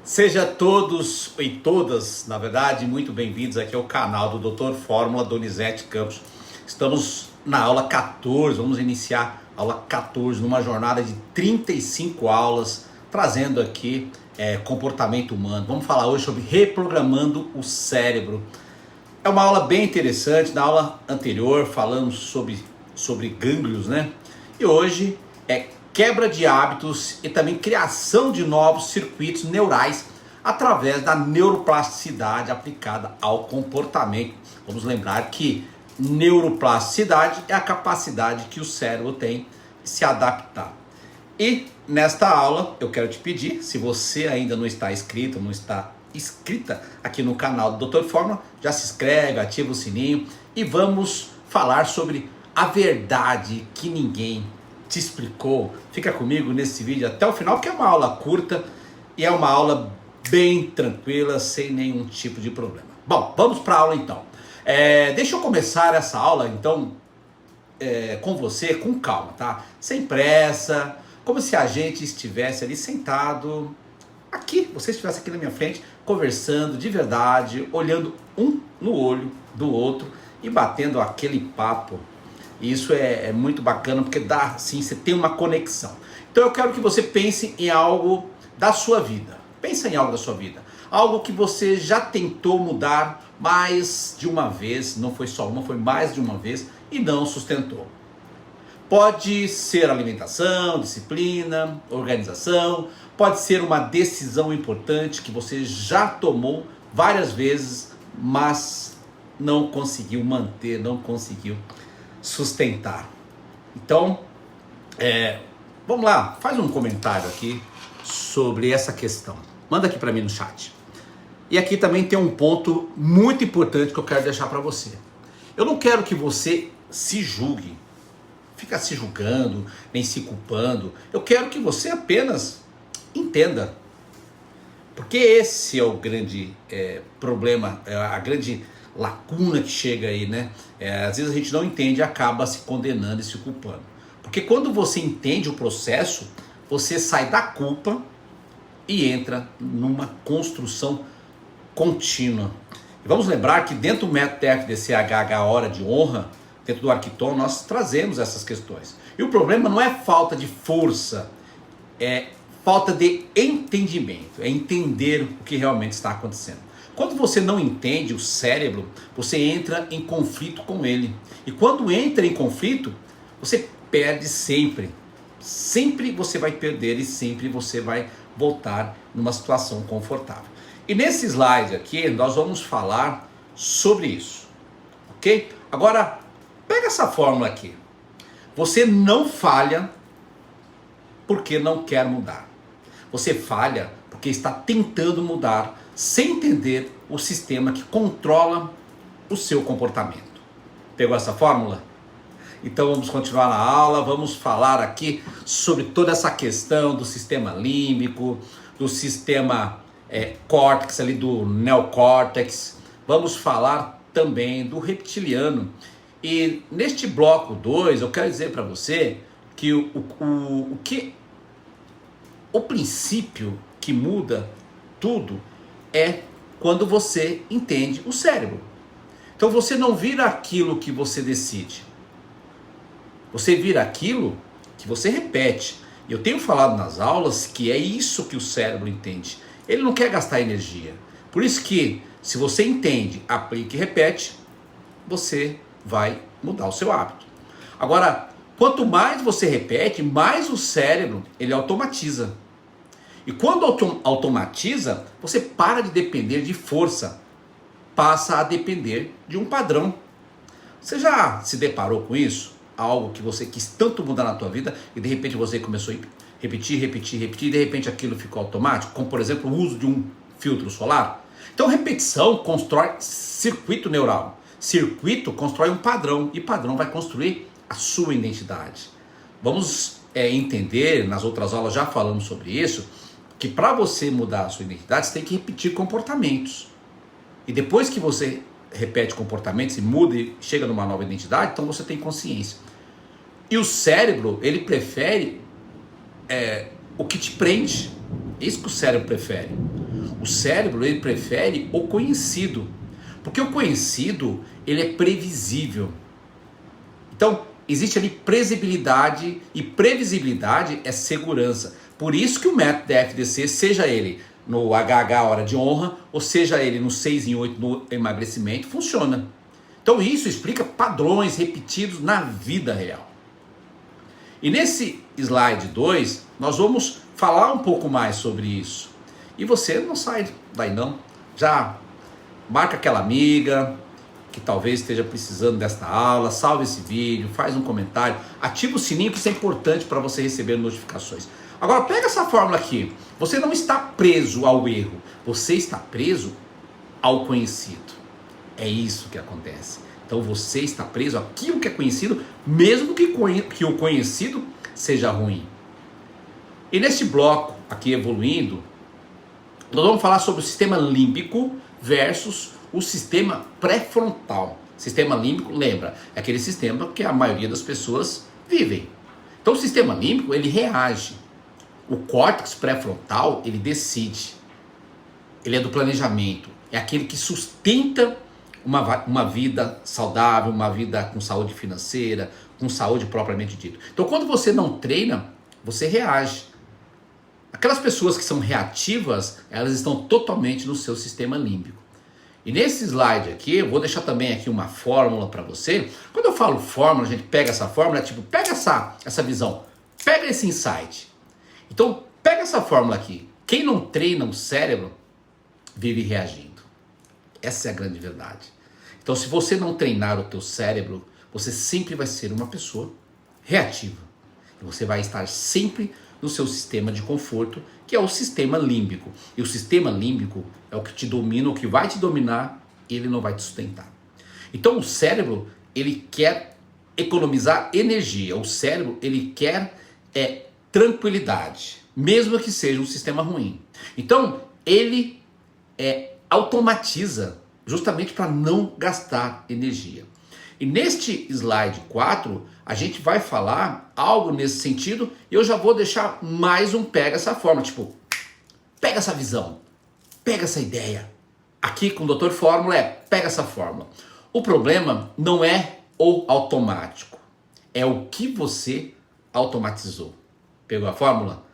Seja todos e todas, na verdade, muito bem-vindos aqui ao canal do Dr. Fórmula Donizete Campos. Estamos na aula 14, vamos iniciar a aula 14 numa jornada de 35 aulas, trazendo aqui comportamento humano. Vamos falar hoje sobre reprogramando o cérebro. É uma aula bem interessante. Na aula anterior falamos sobre gânglios, né? E hoje é quebra de hábitos e também criação de novos circuitos neurais através da neuroplasticidade aplicada ao comportamento. Vamos lembrar que neuroplasticidade é a capacidade que o cérebro tem de se adaptar. E nesta aula eu quero te pedir, se você ainda não está inscrito, não está inscrita aqui no canal do Dr. Fórmula, já se inscreve, ativa o sininho e vamos falar sobre a verdade que ninguém te explicou. Fica comigo nesse vídeo até o final, porque é uma aula curta e é uma aula bem tranquila, sem nenhum tipo de problema. Bom, vamos para a aula então. Deixa eu começar essa aula então com você, com calma, tá? Sem pressa, como se a gente estivesse ali sentado aqui, você estivesse aqui na minha frente, conversando de verdade, olhando um no olho do outro e batendo aquele papo. Isso é muito bacana, porque dá assim, você tem uma conexão. Então eu quero que você pense em algo da sua vida. Pensa em algo da sua vida. Algo que você já tentou mudar mais de uma vez, não foi só uma, foi mais de uma vez e não sustentou. Pode ser alimentação, disciplina, organização, pode ser uma decisão importante que você já tomou várias vezes, mas não conseguiu manter, não conseguiu sustentar. Então, vamos lá, faz um comentário aqui sobre essa questão. Manda aqui para mim no chat. E aqui também tem um ponto muito importante que eu quero deixar para você. Eu não quero que você se julgue, fica se julgando, nem se culpando. Eu quero que você apenas entenda. Porque esse é o grande problema, a grande lacuna que chega aí, né? Às vezes a gente não entende e acaba se condenando e se culpando. Porque quando você entende o processo, você sai da culpa e entra numa construção contínua. E vamos lembrar que dentro do método TFDCH, a hora de honra, dentro do Arquiton, nós trazemos essas questões. E o problema não é falta de força, é falta de entendimento, é entender o que realmente está acontecendo. Quando você não entende o cérebro, você entra em conflito com ele. E quando entra em conflito, você perde sempre. Sempre você vai perder e sempre você vai voltar numa situação confortável. E nesse slide aqui, nós vamos falar sobre isso. Ok? Agora, pega essa fórmula aqui. Você não falha porque não quer mudar. Você falha porque está tentando mudar sem entender o sistema que controla o seu comportamento. Pegou essa fórmula? Então vamos continuar na aula, vamos falar aqui sobre toda essa questão do sistema límbico, do sistema córtex, ali do neocórtex. Vamos falar também do reptiliano. E neste bloco 2 eu quero dizer para você que o princípio que muda tudo é quando você entende o cérebro. Então você não vira aquilo que você decide. Você vira aquilo que você repete. Eu tenho falado nas aulas que é isso que o cérebro entende. Ele não quer gastar energia. Por isso que se você entende, aplica e repete, você vai mudar o seu hábito. Agora, quanto mais você repete, mais o cérebro ele automatiza. E quando automatiza, você para de depender de força, passa a depender de um padrão. Você já se deparou com isso? Algo que você quis tanto mudar na tua vida e de repente você começou a repetir, e de repente aquilo ficou automático, como por exemplo o uso de um filtro solar? Então repetição constrói circuito neural, circuito constrói um padrão e padrão vai construir a sua identidade. Vamos entender, nas outras aulas já falamos sobre isso, que para você mudar a sua identidade, você tem que repetir comportamentos. E depois que você repete comportamentos e muda e chega numa nova identidade, então você tem consciência. E o cérebro, ele prefere o que te prende. Isso que o cérebro prefere. O cérebro, ele prefere o conhecido, porque o conhecido, ele é previsível. Então, existe ali previsibilidade, e previsibilidade é segurança. Por isso que o método FDC, seja ele no HH Hora de Honra, ou seja ele no 6 em 8 no emagrecimento, funciona. Então isso explica padrões repetidos na vida real. E nesse slide 2, nós vamos falar um pouco mais sobre isso. E você não sai daí não. Já marca aquela amiga que talvez esteja precisando desta aula, salve esse vídeo, faz um comentário, ativa o sininho, que isso é importante para você receber notificações. Agora pega essa fórmula aqui. Você não está preso ao erro, você está preso ao conhecido. É isso que acontece. Então você está preso àquilo que é conhecido, mesmo que o conhecido seja ruim. E neste bloco aqui evoluindo, nós vamos falar sobre o sistema límbico versus o sistema pré-frontal. Sistema límbico, lembra, é aquele sistema que a maioria das pessoas vivem. Então o sistema límbico, ele reage. O córtex pré-frontal, ele decide. Ele é do planejamento. É aquele que sustenta uma vida saudável, uma vida com saúde financeira, com saúde propriamente dita. Então quando você não treina, você reage. Aquelas pessoas que são reativas, elas estão totalmente no seu sistema límbico. E nesse slide aqui, eu vou deixar também aqui uma fórmula para você. Quando eu falo fórmula, a gente pega essa fórmula, tipo, pega essa visão, pega esse insight. Então, pega essa fórmula aqui. Quem não treina o cérebro, vive reagindo. Essa é a grande verdade. Então, se você não treinar o teu cérebro, você sempre vai ser uma pessoa reativa. E você vai estar sempre no seu sistema de conforto, que é o sistema límbico. E o sistema límbico é o que te domina, o que vai te dominar, e ele não vai te sustentar. Então o cérebro, ele quer economizar energia. O cérebro, ele quer tranquilidade, mesmo que seja um sistema ruim. Então ele automatiza justamente para não gastar energia. E neste slide 4, a gente vai falar algo nesse sentido, e eu já vou deixar mais um pega essa forma, tipo, pega essa visão, pega essa ideia. Aqui com o Dr. Fórmula pega essa fórmula. O problema não é o automático, é o que você automatizou. Pegou a fórmula?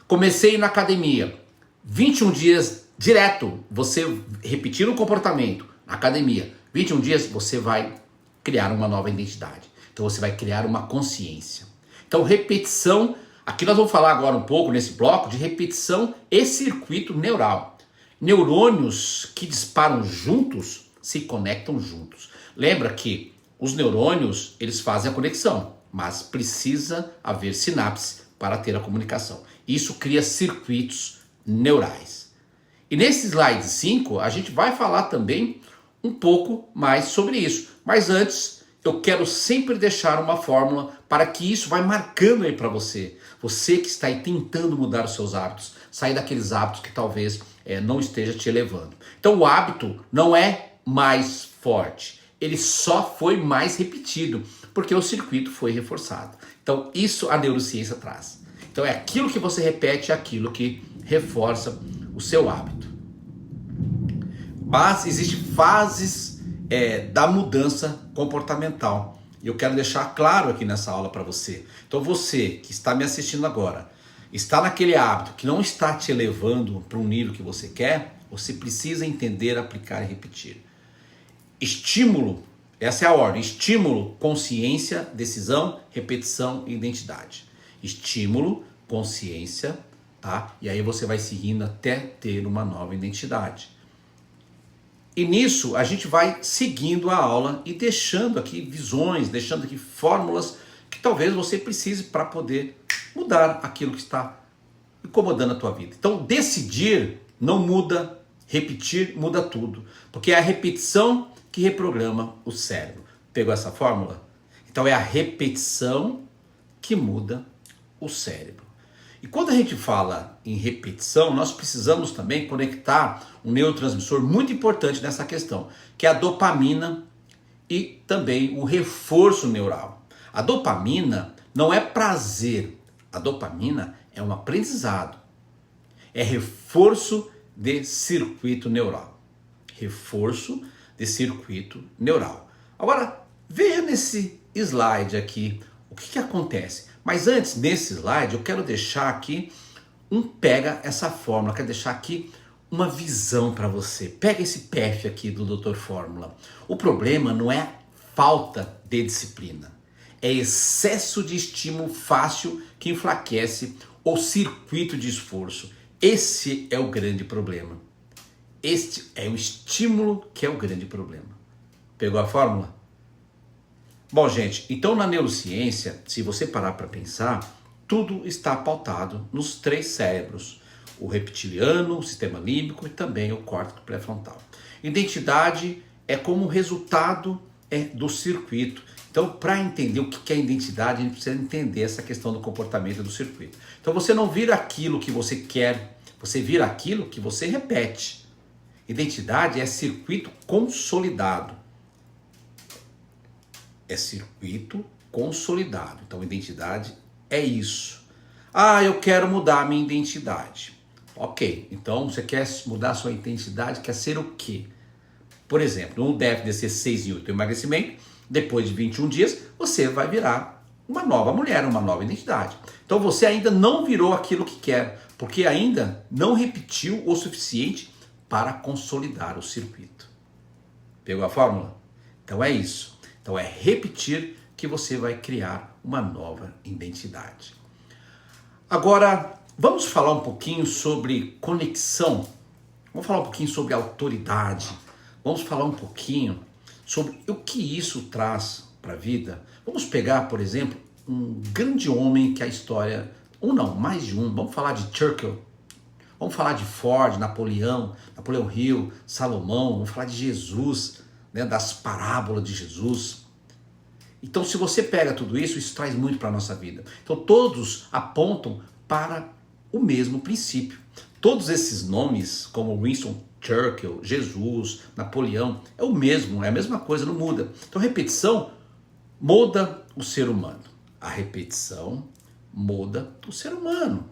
Comecei na academia, 21 dias direto, você repetir o comportamento na academia, 21 dias você vai criar uma nova identidade. Então você vai criar uma consciência. Então repetição, aqui nós vamos falar agora um pouco nesse bloco de repetição e circuito neural. Neurônios que disparam juntos se conectam juntos. Lembra que os neurônios, eles fazem a conexão, mas precisa haver sinapse para ter a comunicação. Isso cria circuitos neurais. E nesse slide 5, a gente vai falar também um pouco mais sobre isso. Mas antes, eu quero sempre deixar uma fórmula para que isso vai marcando aí para você. Você que está aí tentando mudar os seus hábitos, sair daqueles hábitos que talvez não esteja te elevando. Então o hábito não é mais forte, ele só foi mais repetido, porque o circuito foi reforçado. Então isso a neurociência traz. Então é aquilo que você repete, é aquilo que reforça o seu hábito. Mas existem fases da mudança comportamental. E eu quero deixar claro aqui nessa aula para você. Então você que está me assistindo agora, está naquele hábito que não está te elevando para um nível que você quer, você precisa entender, aplicar e repetir. Estímulo, essa é a ordem. Estímulo, consciência, decisão, repetição e identidade. Estímulo, consciência, tá? E aí você vai seguindo até ter uma nova identidade. E nisso a gente vai seguindo a aula e deixando aqui visões, deixando aqui fórmulas que talvez você precise para poder mudar aquilo que está incomodando a tua vida. Então decidir não muda, repetir muda tudo. Porque é a repetição que reprograma o cérebro. Pegou essa fórmula? Então é a repetição que muda o cérebro. E quando a gente fala em repetição, nós precisamos também conectar um neurotransmissor muito importante nessa questão, que é a dopamina e também o reforço neural. A dopamina não é prazer, a dopamina é um aprendizado, é reforço de circuito neural. Reforço de circuito neural. Agora, veja nesse slide aqui o que acontece. Mas antes, nesse slide, eu quero deixar aqui pega essa fórmula, quero deixar aqui uma visão para você. Pega esse PF aqui do Dr. Fórmula. O problema não é falta de disciplina, é excesso de estímulo fácil que enfraquece o circuito de esforço. Esse é o grande problema. Este é o estímulo que é o grande problema. Pegou a fórmula? Bom, gente, então na neurociência, se você parar para pensar, tudo está pautado nos 3 cérebros. O reptiliano, o sistema límbico e também o córtex pré-frontal. Identidade é como resultado do circuito. Então, para entender o que é identidade, a gente precisa entender essa questão do comportamento do circuito. Então, você não vira aquilo que você quer, você vira aquilo que você repete. Identidade é circuito consolidado. É circuito consolidado. Então, identidade é isso. Ah, eu quero mudar a minha identidade. Ok, então você quer mudar a sua identidade, quer ser o quê? Por exemplo, no DFDC 6 em 8 emagrecimento, depois de 21 dias, você vai virar uma nova mulher, uma nova identidade. Então você ainda não virou aquilo que quer, porque ainda não repetiu o suficiente para consolidar o circuito. Pegou a fórmula? Então é isso. Então é repetir que você vai criar uma nova identidade. Agora, vamos falar um pouquinho sobre conexão. Vamos falar um pouquinho sobre autoridade. Vamos falar um pouquinho sobre o que isso traz para a vida. Vamos pegar, por exemplo, um grande homem que a história... mais de um. Vamos falar de Churchill. Vamos falar de Ford, Napoleão Hill, Salomão. Vamos falar de Jesus, né, das parábolas de Jesus. Então, se você pega tudo isso, isso traz muito para a nossa vida. Então, todos apontam para o mesmo princípio. Todos esses nomes, como Winston Churchill, Jesus, Napoleão, é o mesmo, é a mesma coisa, não muda. Então, repetição muda o ser humano. A repetição muda o ser humano.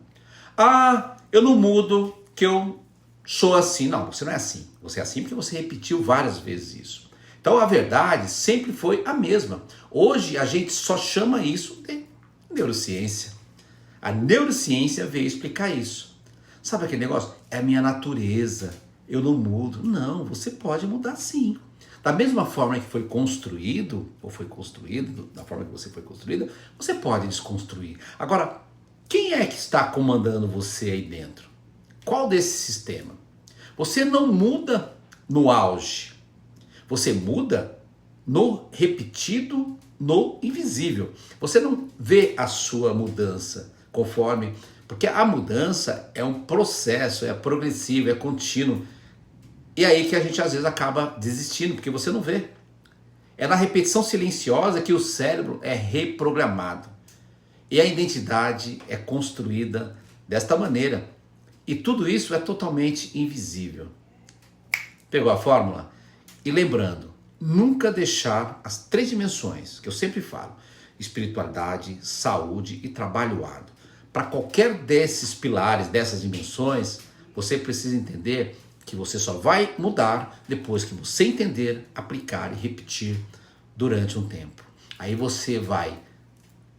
Ah, eu não mudo que eu sou assim. Não, você não é assim. Você é assim porque você repetiu várias vezes isso. Então a verdade sempre foi a mesma. Hoje a gente só chama isso de neurociência. A neurociência veio explicar isso. Sabe aquele negócio? É a minha natureza, eu não mudo. Não, você pode mudar sim. Da mesma forma que foi construído, ou foi construído, da forma que você foi construída, você pode desconstruir. Agora, quem é que está comandando você aí dentro? Qual desse sistema? Você não muda no auge. Você muda no repetido, no invisível. Você não vê a sua mudança conforme... Porque a mudança é um processo, é progressivo, é contínuo. E é aí que a gente às vezes acaba desistindo, porque você não vê. É na repetição silenciosa que o cérebro é reprogramado. E a identidade é construída desta maneira. E tudo isso é totalmente invisível. Pegou a fórmula? E lembrando, nunca deixar as 3 dimensões, que eu sempre falo, espiritualidade, saúde e trabalho árduo. Para qualquer desses pilares, dessas dimensões, você precisa entender que você só vai mudar depois que você entender, aplicar e repetir durante um tempo. Aí você vai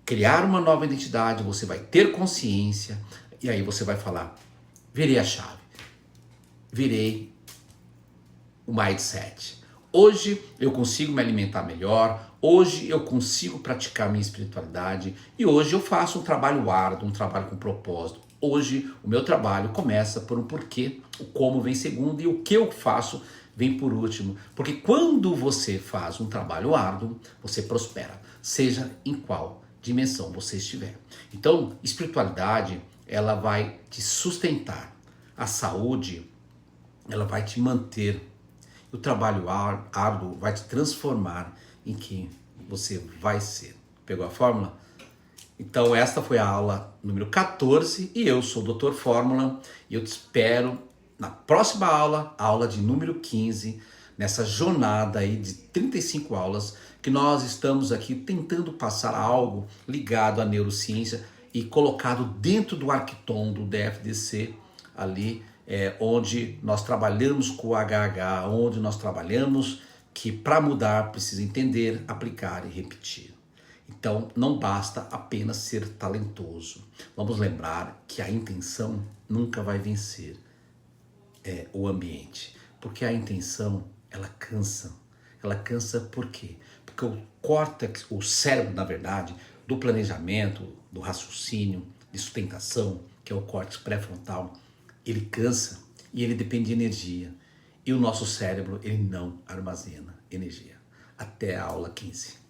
criar uma nova identidade, você vai ter consciência e aí você vai falar, virei a chave, virei o mindset. Hoje eu consigo me alimentar melhor, hoje eu consigo praticar minha espiritualidade e hoje eu faço um trabalho árduo, um trabalho com propósito. Hoje o meu trabalho começa por um porquê, o como vem segundo e o que eu faço vem por último. Porque quando você faz um trabalho árduo, você prospera, seja em qual dimensão você estiver. Então, espiritualidade, ela vai te sustentar. A saúde, ela vai te manter. O trabalho árduo vai te transformar em quem você vai ser. Pegou a fórmula? Então esta foi a aula número 14 e eu sou o Dr. Fórmula e eu te espero na próxima aula, a aula de número 15, nessa jornada aí de 35 aulas que nós estamos aqui tentando passar algo ligado à neurociência e colocado dentro do arquitom do DFDC ali onde nós trabalhamos com o HH, onde nós trabalhamos que para mudar precisa entender, aplicar e repetir. Então não basta apenas ser talentoso. Vamos lembrar que a intenção nunca vai vencer o ambiente, porque a intenção ela cansa. Ela cansa por quê? Porque o córtex, o cérebro, na verdade, do planejamento, do raciocínio, de sustentação, que é o córtex pré-frontal, ele cansa e ele depende de energia. E o nosso cérebro, ele não armazena energia. Até a aula 15.